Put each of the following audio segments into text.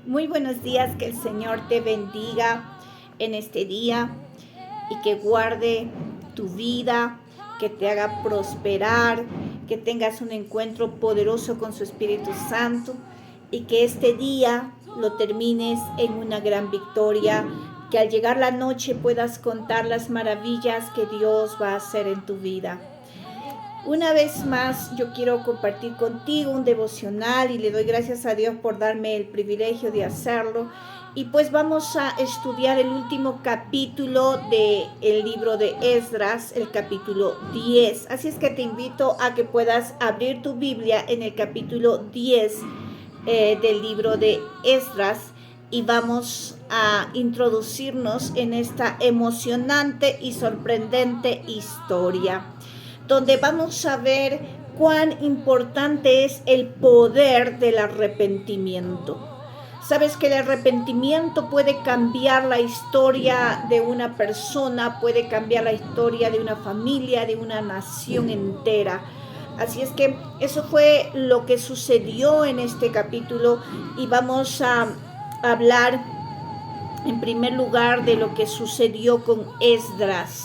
Muy buenos días, que el Señor te bendiga en este día y que guarde tu vida, que te haga prosperar, que tengas un encuentro poderoso con su Espíritu Santo y que este día lo termines en una gran victoria, que al llegar la noche puedas contar las maravillas que Dios va a hacer en tu vida. Una vez más, yo quiero compartir contigo un devocional y le doy gracias a Dios por darme el privilegio de hacerlo. Y pues vamos a estudiar el último capítulo del libro de Esdras, el capítulo 10. Así es que te invito a que puedas abrir tu Biblia en el capítulo 10 del libro de Esdras y vamos a introducirnos en esta emocionante y sorprendente historia, donde vamos a ver cuán importante es el poder del arrepentimiento. Sabes que el arrepentimiento puede cambiar la historia de una persona, puede cambiar la historia de una familia, de una nación entera. Así es que eso fue lo que sucedió en este capítulo y vamos a hablar en primer lugar de lo que sucedió con Esdras.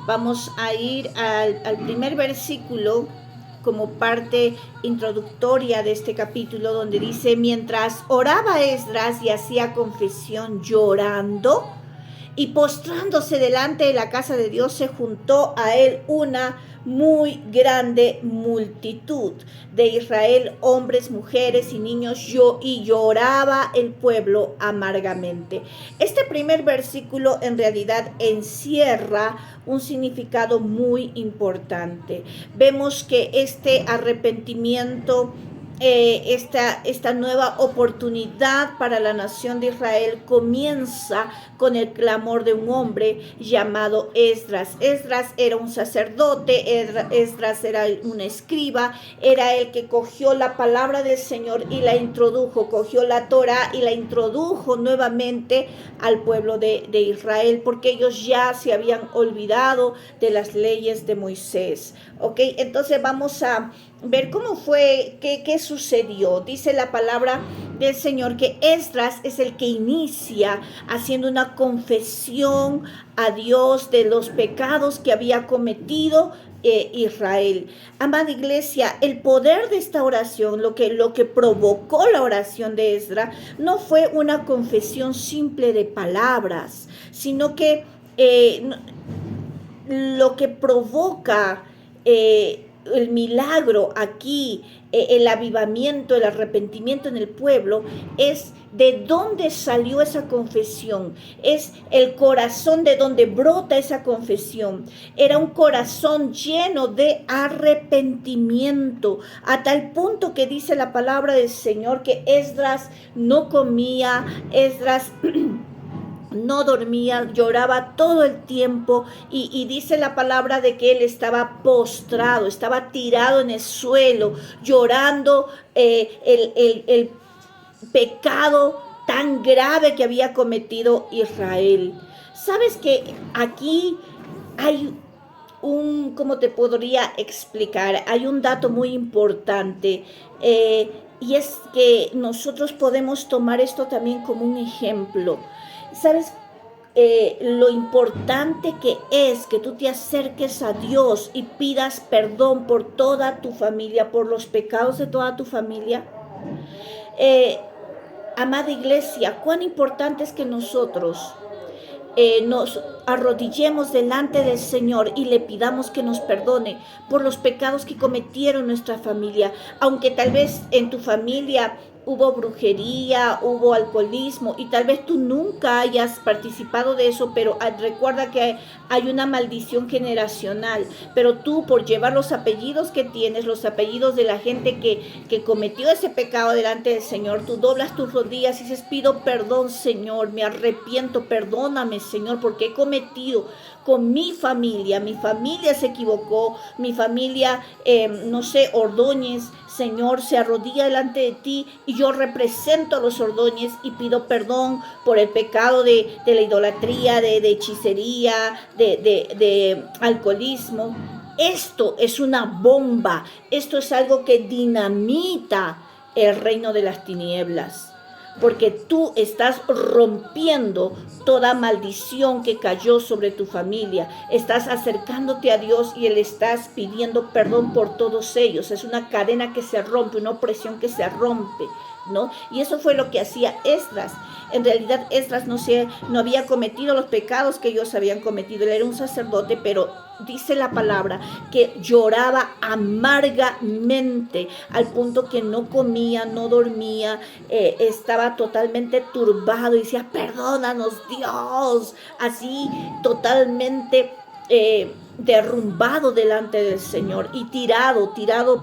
Vamos a ir al primer versículo como parte introductoria de este capítulo, donde dice: mientras oraba Esdras y hacía confesión llorando y postrándose delante de la casa de Dios, se juntó a él una muy grande multitud de Israel, hombres, mujeres y niños, y lloraba el pueblo amargamente. Este primer versículo en realidad encierra un significado muy importante. Vemos que este arrepentimiento, esta nueva oportunidad para la nación de Israel comienza con el clamor de un hombre llamado Esdras. Esdras era un sacerdote, Esdras era un escriba, era el que cogió la palabra del Señor y la introdujo, cogió la Torá y la introdujo nuevamente al pueblo de Israel, porque ellos ya se habían olvidado de las leyes de Moisés. ¿Ok? Entonces vamos a ver cómo fue, qué sucedió. Dice la palabra del Señor que Esdras es el que inicia haciendo una confesión a Dios de los pecados que había cometido Israel. Amada iglesia, el poder de esta oración, lo que provocó la oración de Esdras, no fue una confesión simple de palabras, sino que lo que provoca el milagro aquí, el avivamiento, el arrepentimiento en el pueblo, es de dónde salió esa confesión, es el corazón de donde brota esa confesión. Era un corazón lleno de arrepentimiento, a tal punto que dice la palabra del Señor que Esdras no comía, Esdras no dormía, lloraba todo el tiempo y dice la palabra de que él estaba postrado, estaba tirado en el suelo, llorando el pecado tan grave que había cometido Israel. ¿Sabes que aquí hay cómo te podría explicar? Hay un dato muy importante y es que nosotros podemos tomar esto también como un ejemplo. ¿Sabes lo importante que es que tú te acerques a Dios y pidas perdón por toda tu familia, por los pecados de toda tu familia? Amada iglesia, cuán importante es que nosotros nos arrodillemos delante del Señor y le pidamos que nos perdone por los pecados que cometieron nuestra familia, aunque tal vez en tu familia hubo brujería, hubo alcoholismo y tal vez tú nunca hayas participado de eso, pero recuerda que hay una maldición generacional, pero tú por llevar los apellidos que tienes, los apellidos de la gente que cometió ese pecado delante del Señor, tú doblas tus rodillas y dices: pido perdón, Señor, me arrepiento, perdóname, Señor, porque he cometido con mi familia se equivocó, mi familia, no sé, Ordóñez, Señor, se arrodilla delante de ti y yo represento a los Ordóñez y pido perdón por el pecado de la idolatría, de hechicería, de alcoholismo. Esto es una bomba, esto es algo que dinamita el reino de las tinieblas. porque tú estás rompiendo toda maldición que cayó sobre tu familia. Estás acercándote a Dios y le estás pidiendo perdón por todos ellos. Es una cadena que se rompe, una opresión que se rompe, ¿no? Y eso fue lo que hacía Esdras. En realidad Esdras no había cometido los pecados que ellos habían cometido. Él era un sacerdote, pero dice la palabra que lloraba amargamente al punto que no comía, no dormía, estaba totalmente turbado y decía, perdónanos Dios, así totalmente derrumbado delante del Señor y tirado,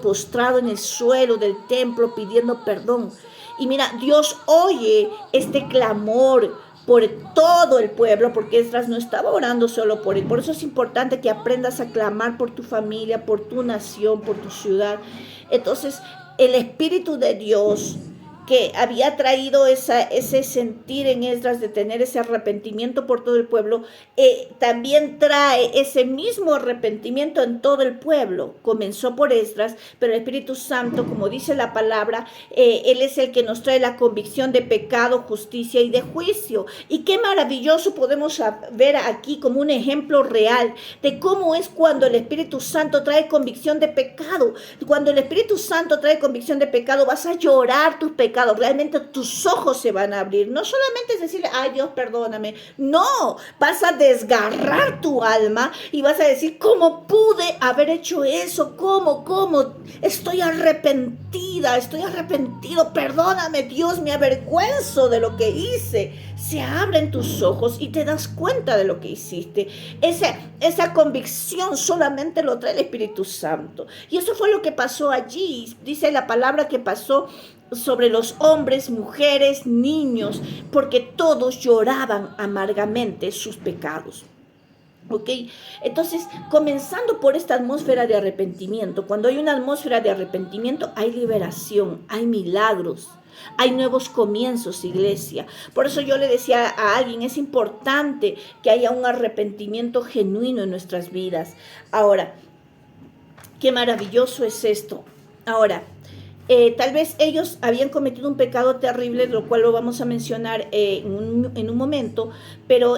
postrado en el suelo del templo pidiendo perdón. Y mira, Dios oye este clamor por todo el pueblo, porque Esdras no estaba orando solo por él. Por eso es importante que aprendas a clamar por tu familia, por tu nación, por tu ciudad. Entonces, el Espíritu de Dios que había traído ese sentir en Esdras de tener ese arrepentimiento por todo el pueblo, también trae ese mismo arrepentimiento en todo el pueblo. Comenzó por Esdras, pero el Espíritu Santo, como dice la palabra, Él es el que nos trae la convicción de pecado, justicia y de juicio. Y qué maravilloso podemos ver aquí como un ejemplo real de cómo es cuando el Espíritu Santo trae convicción de pecado. Cuando el Espíritu Santo trae convicción de pecado, vas a llorar tus pecados. Realmente tus ojos se van a abrir. No solamente es decir, ay Dios, perdóname. No, vas a desgarrar tu alma y vas a decir, ¿cómo pude haber hecho eso? ¿Cómo? Estoy arrepentida, estoy arrepentido. Perdóname Dios, me avergüenzo de lo que hice. Se abren tus ojos y te das cuenta de lo que hiciste. Esa convicción solamente lo trae el Espíritu Santo. Y eso fue lo que pasó allí. Dice la palabra que pasó sobre los hombres, mujeres, niños, porque todos lloraban amargamente sus pecados. ¿Ok? Entonces, comenzando por esta atmósfera de arrepentimiento, cuando hay una atmósfera de arrepentimiento, hay liberación, hay milagros, hay nuevos comienzos, iglesia. Por eso yo le decía a alguien, es importante que haya un arrepentimiento genuino en nuestras vidas. Ahora, qué maravilloso es esto. Ahora, tal vez ellos habían cometido un pecado terrible, lo cual lo vamos a mencionar en un momento,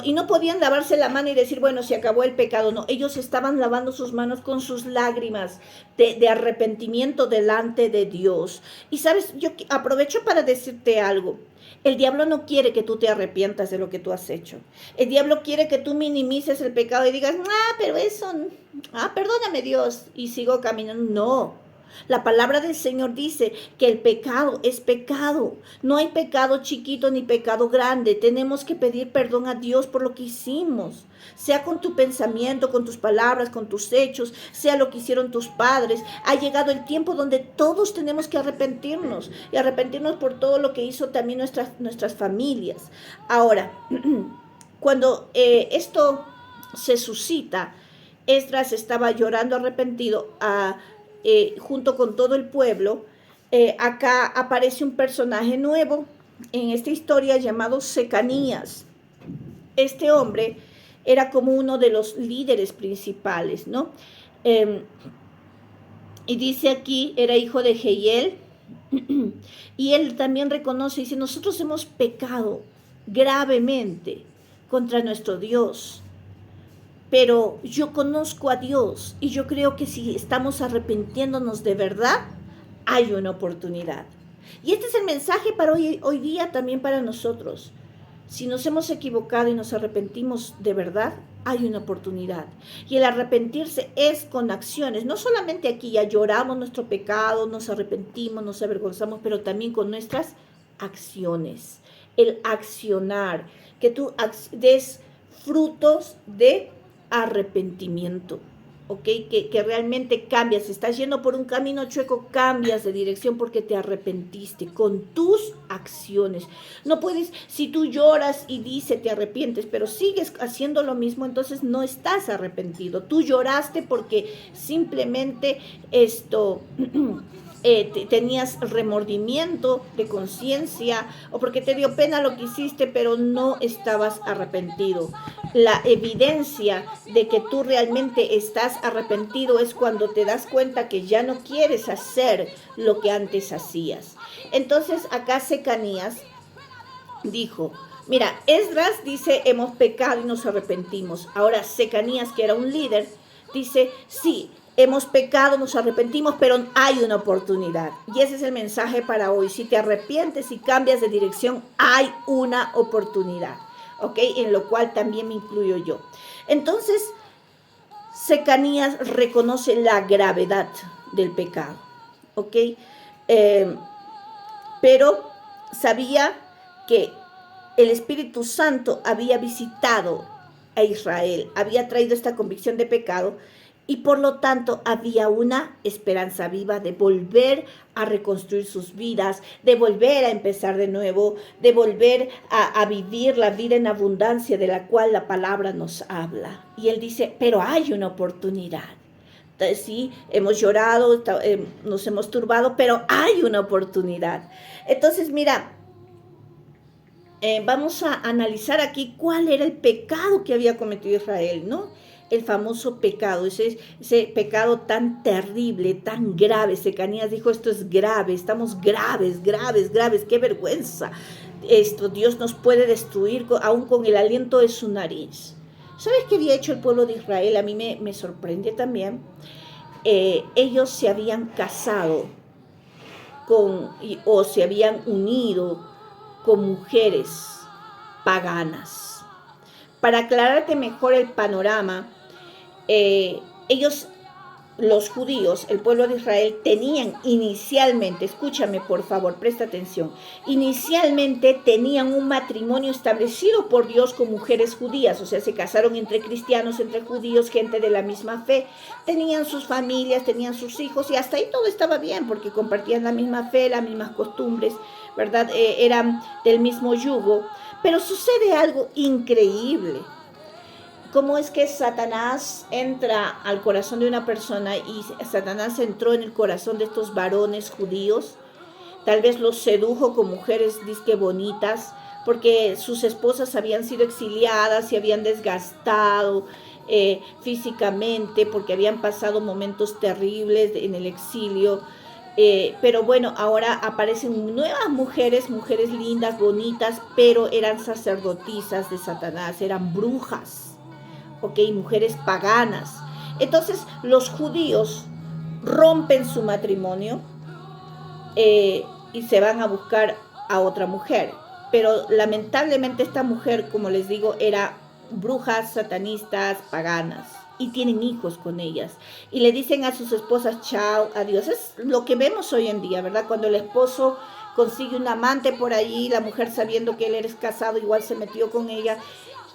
y no podían lavarse la mano y decir, bueno, se acabó el pecado. No, ellos estaban lavando sus manos con sus lágrimas de arrepentimiento delante de Dios. Y sabes, yo aprovecho para decirte algo. El diablo no quiere que tú te arrepientas de lo que tú has hecho. El diablo quiere que tú minimices el pecado y digas, pero eso, perdóname Dios, y sigo caminando. No. La palabra del Señor dice que el pecado es pecado. No hay pecado chiquito ni pecado grande. Tenemos que pedir perdón a Dios por lo que hicimos. Sea con tu pensamiento, con tus palabras, con tus hechos, sea lo que hicieron tus padres. Ha llegado el tiempo donde todos tenemos que arrepentirnos. Y arrepentirnos por todo lo que hizo también nuestras familias. Ahora, cuando esto se suscita, Esdras estaba llorando arrepentido junto con todo el pueblo. Acá aparece un personaje nuevo en esta historia llamado Secanías. Este hombre era como uno de los líderes principales, ¿no? Y dice aquí, era hijo de Jehiel, y él también reconoce, dice, nosotros hemos pecado gravemente contra nuestro Dios. Pero yo conozco a Dios y yo creo que si estamos arrepintiéndonos de verdad, hay una oportunidad. Y este es el mensaje para hoy día también para nosotros. Si nos hemos equivocado y nos arrepentimos de verdad, hay una oportunidad. Y el arrepentirse es con acciones. No solamente aquí ya lloramos nuestro pecado, nos arrepentimos, nos avergonzamos, pero también con nuestras acciones. El accionar, que tú des frutos de arrepentimiento, ¿ok? Que realmente cambias. Si estás yendo por un camino chueco, cambias de dirección porque te arrepentiste con tus acciones. No puedes, si tú lloras y dices te arrepientes, pero sigues haciendo lo mismo, entonces no estás arrepentido. Tú lloraste porque simplemente tenías remordimiento de conciencia o porque te dio pena lo que hiciste, pero no estabas arrepentido. La evidencia de que tú realmente estás arrepentido es cuando te das cuenta que ya no quieres hacer lo que antes hacías. Entonces acá Secanías dijo, mira, Esdras dice, hemos pecado y nos arrepentimos. Ahora Secanías, que era un líder, dice, sí, hemos pecado, nos arrepentimos, pero hay una oportunidad. Y ese es el mensaje para hoy. Si te arrepientes y cambias de dirección, hay una oportunidad, ¿ok? En lo cual también me incluyo yo. Entonces, Secanías reconoce la gravedad del pecado, ¿ok? Pero sabía que el Espíritu Santo había visitado a Israel, había traído esta convicción de pecado y por lo tanto había una esperanza viva de volver a reconstruir sus vidas, de volver a empezar de nuevo, de volver a vivir la vida en abundancia de la cual la palabra nos habla. Y él dice, pero hay una oportunidad. Sí, hemos llorado, nos hemos turbado, pero hay una oportunidad. Entonces, mira, vamos a analizar aquí cuál era el pecado que había cometido Israel, ¿no? El famoso pecado, ese pecado tan terrible, tan grave. Secanías dijo, esto es grave, estamos graves, qué vergüenza. Esto, Dios nos puede destruir aún con el aliento de su nariz. ¿Sabes qué había hecho el pueblo de Israel? A mí me sorprende también. Ellos se habían casado o se habían unido con mujeres paganas. Para aclararte mejor el panorama, ellos, los judíos, el pueblo de Israel, tenían inicialmente, escúchame por favor, presta atención, inicialmente tenían un matrimonio establecido por Dios con mujeres judías, o sea, se casaron entre cristianos, entre judíos, gente de la misma fe, tenían sus familias, tenían sus hijos y hasta ahí todo estaba bien porque compartían la misma fe, las mismas costumbres, ¿verdad? Eran del mismo yugo, pero sucede algo increíble. ¿Cómo es que Satanás entra al corazón de una persona y Satanás entró en el corazón de estos varones judíos? Tal vez los sedujo con mujeres disque bonitas, porque sus esposas habían sido exiliadas y habían desgastado físicamente, porque habían pasado momentos terribles en el exilio. Pero bueno, ahora aparecen nuevas mujeres lindas, bonitas, pero eran sacerdotisas de Satanás, eran brujas. ¿Ok? Mujeres paganas. Entonces los judíos rompen su matrimonio y se van a buscar a otra mujer. Pero lamentablemente esta mujer, como les digo, era brujas, satanistas, paganas. Y tienen hijos con ellas. Y le dicen a sus esposas, chao, adiós. Es lo que vemos hoy en día, ¿verdad? Cuando el esposo consigue un amante por ahí, la mujer sabiendo que él es casado, igual se metió con ella.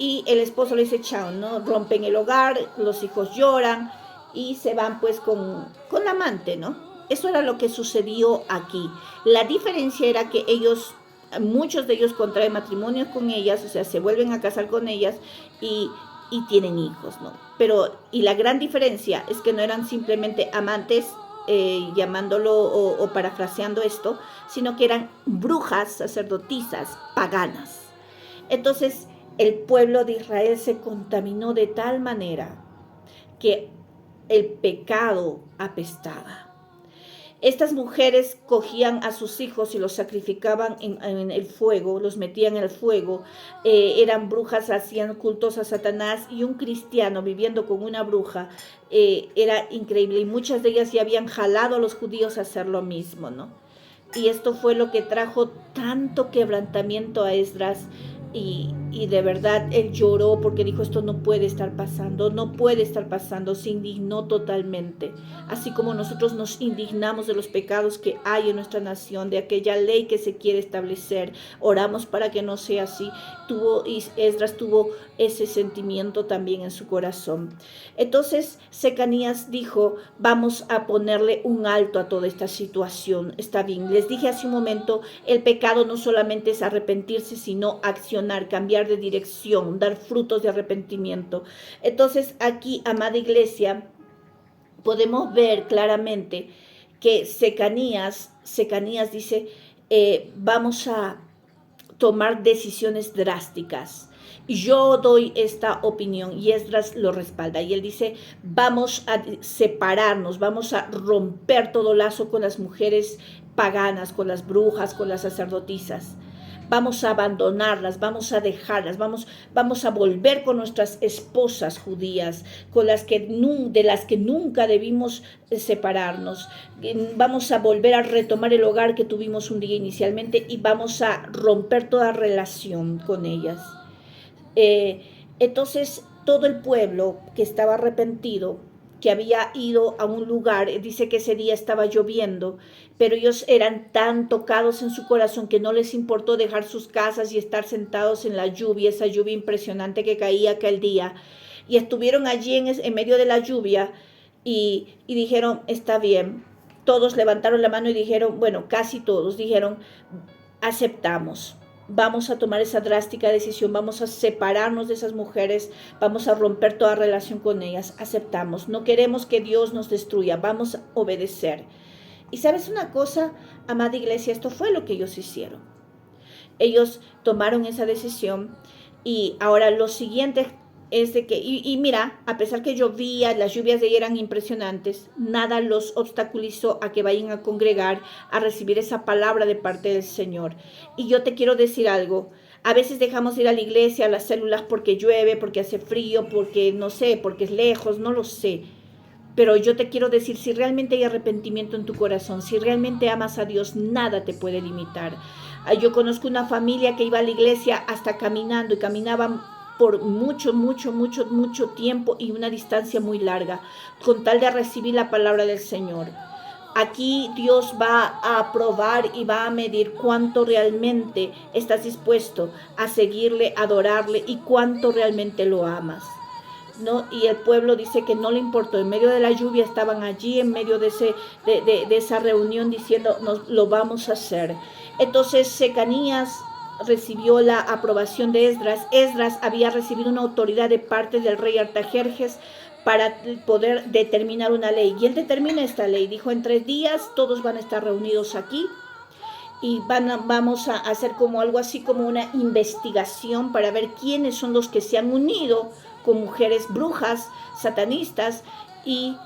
Y el esposo le dice chao, ¿no? Rompen el hogar, los hijos lloran y se van pues con la amante, ¿no? Eso era lo que sucedió aquí. La diferencia era que ellos, muchos de ellos contraen matrimonios con ellas, o sea, se vuelven a casar con ellas y tienen hijos, ¿no? Pero, y la gran diferencia es que no eran simplemente amantes, llamándolo o parafraseando esto, sino que eran brujas, sacerdotisas, paganas. Entonces, el pueblo de Israel se contaminó de tal manera que el pecado apestaba. Estas mujeres cogían a sus hijos y los sacrificaban en el fuego, los metían en el fuego, eran brujas, hacían cultos a Satanás, y un cristiano viviendo con una bruja era increíble, y muchas de ellas ya habían jalado a los judíos a hacer lo mismo, ¿no? Y esto fue lo que trajo tanto quebrantamiento a Esdras. Y de verdad él lloró porque dijo, esto no puede estar pasando, no puede estar pasando, se indignó totalmente. Así como nosotros nos indignamos de los pecados que hay en nuestra nación, de aquella ley que se quiere establecer, oramos para que no sea así. Esdras tuvo ese sentimiento también en su corazón. Entonces Secanías dijo, vamos a ponerle un alto a toda esta situación. Está bien, les dije hace un momento, el pecado no solamente es arrepentirse, sino accionar, cambiar de dirección, dar frutos de arrepentimiento. Entonces aquí, amada iglesia, podemos ver claramente que Secanías dice, vamos a tomar decisiones drásticas. Yo doy esta opinión y Esdras lo respalda. Y él dice, vamos a separarnos, vamos a romper todo lazo con las mujeres paganas, con las brujas, con las sacerdotisas. vamos a abandonarlas, vamos a dejarlas, vamos a volver con nuestras esposas judías, de las que nunca debimos separarnos. Vamos a volver a retomar el hogar que tuvimos un día inicialmente y vamos a romper toda relación con ellas. Entonces todo el pueblo que estaba arrepentido, que había ido a un lugar, dice que ese día estaba lloviendo, pero ellos eran tan tocados en su corazón que no les importó dejar sus casas y estar sentados en la lluvia, esa lluvia impresionante que caía aquel día, y estuvieron allí en medio de la lluvia y dijeron, está bien. Todos levantaron la mano y dijeron, bueno, casi todos dijeron, aceptamos. Vamos a tomar esa drástica decisión, vamos a separarnos de esas mujeres, vamos a romper toda relación con ellas, aceptamos. No queremos que Dios nos destruya, vamos a obedecer. Y sabes una cosa, amada iglesia, esto fue lo que ellos hicieron. Ellos tomaron esa decisión y ahora lo siguiente es de que, y mira, a pesar que llovía, las lluvias de ahí eran impresionantes, nada los obstaculizó a que vayan a congregar, a recibir esa palabra de parte del Señor. Y yo te quiero decir algo, a veces dejamos ir a la iglesia, a las células porque llueve, porque hace frío, porque no sé, porque es lejos, no lo sé. Pero yo te quiero decir, si realmente hay arrepentimiento en tu corazón, si realmente amas a Dios, nada te puede limitar. Yo conozco una familia que iba a la iglesia hasta caminando y caminaban por mucho tiempo y una distancia muy larga, con tal de recibir la palabra del Señor. Aquí Dios va a probar y va a medir cuánto realmente estás dispuesto a seguirle, adorarle y cuánto realmente lo amas, ¿no? Y el pueblo dice que no le importó, en medio de la lluvia estaban allí, en medio de esa reunión diciendo, lo vamos a hacer. Entonces Secanías recibió la aprobación de Esdras. Esdras había recibido una autoridad de parte del rey Artajerjes para poder determinar una ley. Y él determina esta ley. Dijo, en 3 días todos van a estar reunidos aquí y vamos a hacer como algo así como una investigación para ver quiénes son los que se han unido con mujeres brujas, satanistas, y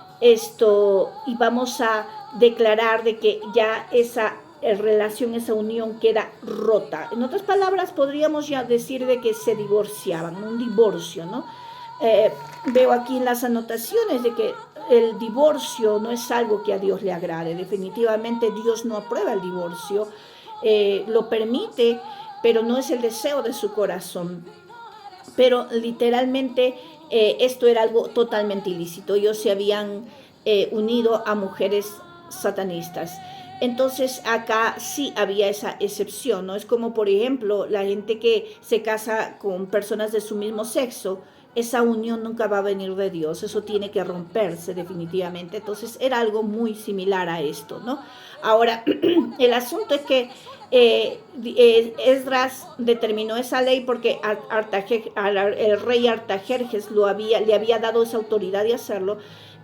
vamos a declarar de que ya esa relación, esa unión queda rota. En otras palabras, podríamos ya decir de que se divorciaban, un divorcio, ¿no? Veo aquí en las anotaciones de que el divorcio no es algo que a Dios le agrade. Definitivamente Dios no aprueba el divorcio, lo permite, pero no es el deseo de su corazón. Pero literalmente esto era algo totalmente ilícito. Ellos se habían unido a mujeres satanistas. Entonces acá sí había esa excepción, ¿no? Es como, por ejemplo, la gente que se casa con personas de su mismo sexo. Esa unión nunca va a venir de Dios, eso tiene que romperse definitivamente. Entonces era algo muy similar a esto, ¿no? Ahora, el asunto es que Esdras determinó esa ley porque el rey Artajerjes le había dado esa autoridad de hacerlo,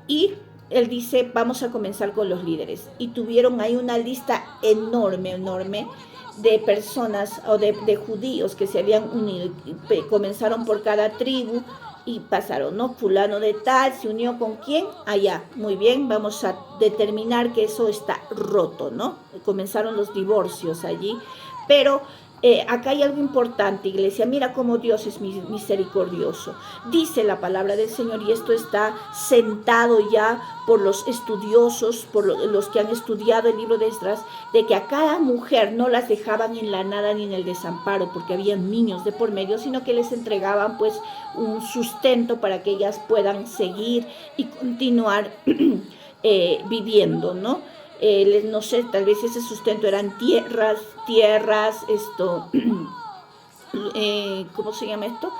y él dice, vamos a comenzar con los líderes. Y tuvieron ahí una lista enorme de personas o de judíos que se habían unido. Comenzaron por cada tribu y pasaron, ¿no? Fulano de tal se unió con quién, allá. Muy bien, vamos a determinar que eso está roto, ¿no? Comenzaron los divorcios allí, pero acá hay algo importante, iglesia. Mira cómo Dios es misericordioso. Dice la palabra del Señor, y esto está sentado ya por los estudiosos, por los que han estudiado el libro de Esdras, de que a cada mujer no las dejaban en la nada ni en el desamparo, porque había niños de por medio, sino que les entregaban pues un sustento para que ellas puedan seguir y continuar viviendo, ¿no? No sé, tal vez ese sustento eran tierras, ¿cómo se llama esto?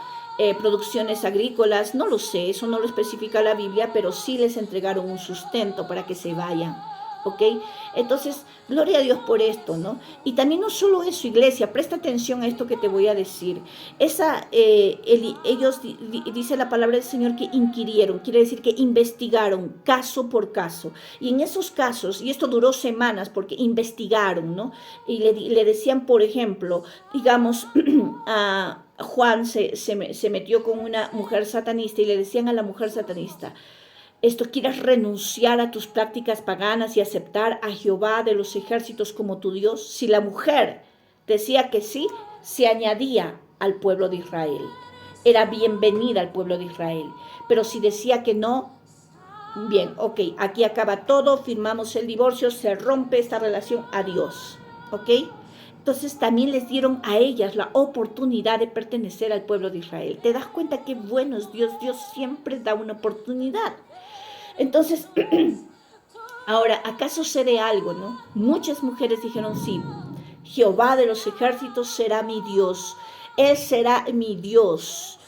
Producciones agrícolas, no lo sé, eso no lo especifica la Biblia, pero sí les entregaron un sustento para que se vayan, ¿ok? Entonces, gloria a Dios por esto, ¿no? Y también no solo eso, iglesia, presta atención a esto que te voy a decir. Ellos, dice la palabra del Señor, que inquirieron, quiere decir que investigaron caso por caso. Y en esos casos, y esto duró semanas porque investigaron, ¿no? Y le decían, por ejemplo, digamos, a Juan se metió con una mujer satanista y le decían a la mujer satanista, ¿quieres renunciar a tus prácticas paganas y aceptar a Jehová de los ejércitos como tu Dios? Si la mujer decía que sí, se añadía al pueblo de Israel. Era bienvenida al pueblo de Israel. Pero si decía que no, bien, ok, aquí acaba todo, firmamos el divorcio, se rompe esta relación, adiós, ¿ok? Entonces también les dieron a ellas la oportunidad de pertenecer al pueblo de Israel. ¿Te das cuenta qué bueno es Dios? Dios siempre da una oportunidad. Entonces, ahora, acá sucede algo, ¿no? Muchas mujeres dijeron, sí, Jehová de los ejércitos será mi Dios. Él será mi Dios.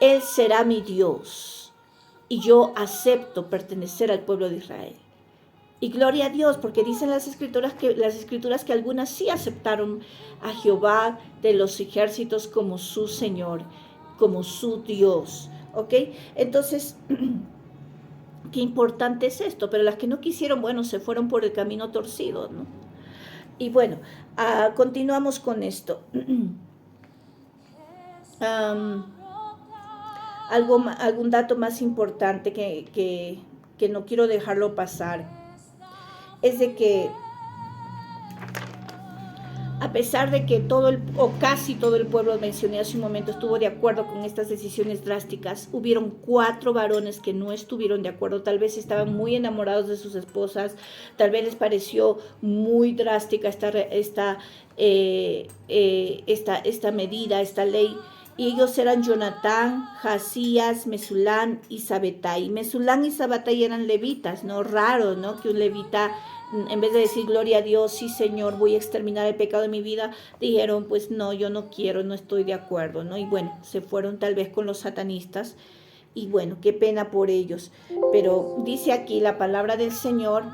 Él será mi Dios. Y yo acepto pertenecer al pueblo de Israel. Y gloria a Dios, porque dicen las escrituras que algunas sí aceptaron a Jehová de los ejércitos como su Señor, como su Dios. ¿Ok? Entonces, qué importante es esto. Pero las que no quisieron, bueno, se fueron por el camino torcido, ¿no? Y bueno, continuamos con esto. Algún dato más importante que no quiero dejarlo pasar es de que a pesar de que o casi todo el pueblo, mencioné hace un momento, estuvo de acuerdo con estas decisiones drásticas, hubieron 4 varones que no estuvieron de acuerdo. Tal vez estaban muy enamorados de sus esposas, tal vez les pareció muy drástica esta medida, esta ley. Y ellos eran Jonatán, Jasías, Mesulán y Sabetai. Mesulán y Sabetai eran levitas, ¿no? Raro, ¿no? Que un levita, en vez de decir gloria a Dios, sí Señor, voy a exterminar el pecado de mi vida, dijeron, pues no, yo no quiero, no estoy de acuerdo, ¿no? Y bueno, se fueron tal vez con los satanistas. Y bueno, qué pena por ellos. Pero dice aquí la palabra del Señor,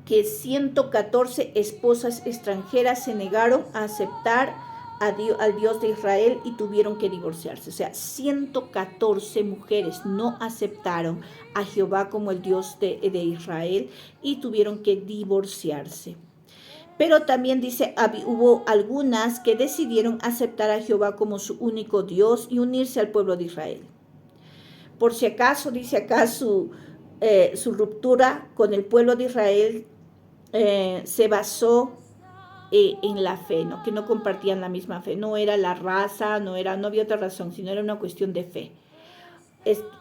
que 114 esposas extranjeras se negaron a aceptar al Dios de Israel y tuvieron que divorciarse. O sea, 114 mujeres no aceptaron a Jehová como el Dios de Israel y tuvieron que divorciarse. Pero también dice, hubo algunas que decidieron aceptar a Jehová como su único Dios y unirse al pueblo de Israel. Por si acaso, dice acá su ruptura con el pueblo de Israel se basó en la fe, ¿no? Que no compartían la misma fe, no era la raza, no había otra razón, sino era una cuestión de fe.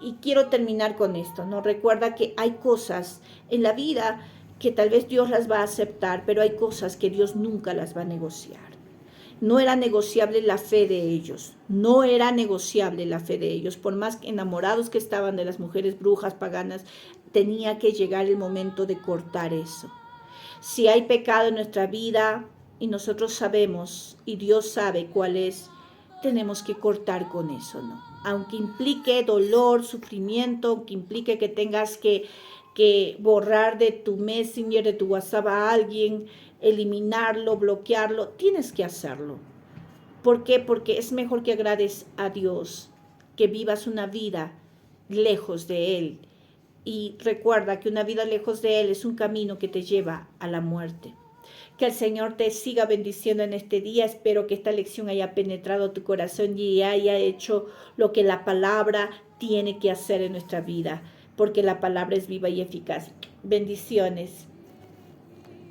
Y quiero terminar con esto, ¿no? Recuerda que hay cosas en la vida que tal vez Dios las va a aceptar, pero hay cosas que Dios nunca las va a negociar. No era negociable la fe de ellos, no era negociable la fe de ellos, por más enamorados que estaban de las mujeres brujas paganas, tenía que llegar el momento de cortar eso. Si hay pecado en nuestra vida y nosotros sabemos y Dios sabe cuál es, tenemos que cortar con eso, ¿no? Aunque implique dolor, sufrimiento, aunque implique que tengas que borrar de tu Messenger, de tu WhatsApp a alguien, eliminarlo, bloquearlo, tienes que hacerlo. ¿Por qué? Porque es mejor que agrades a Dios, que vivas una vida lejos de Él. Y recuerda que una vida lejos de Él es un camino que te lleva a la muerte. Que el Señor te siga bendiciendo en este día. Espero que esta lección haya penetrado tu corazón y haya hecho lo que la palabra tiene que hacer en nuestra vida, porque la palabra es viva y eficaz. Bendiciones.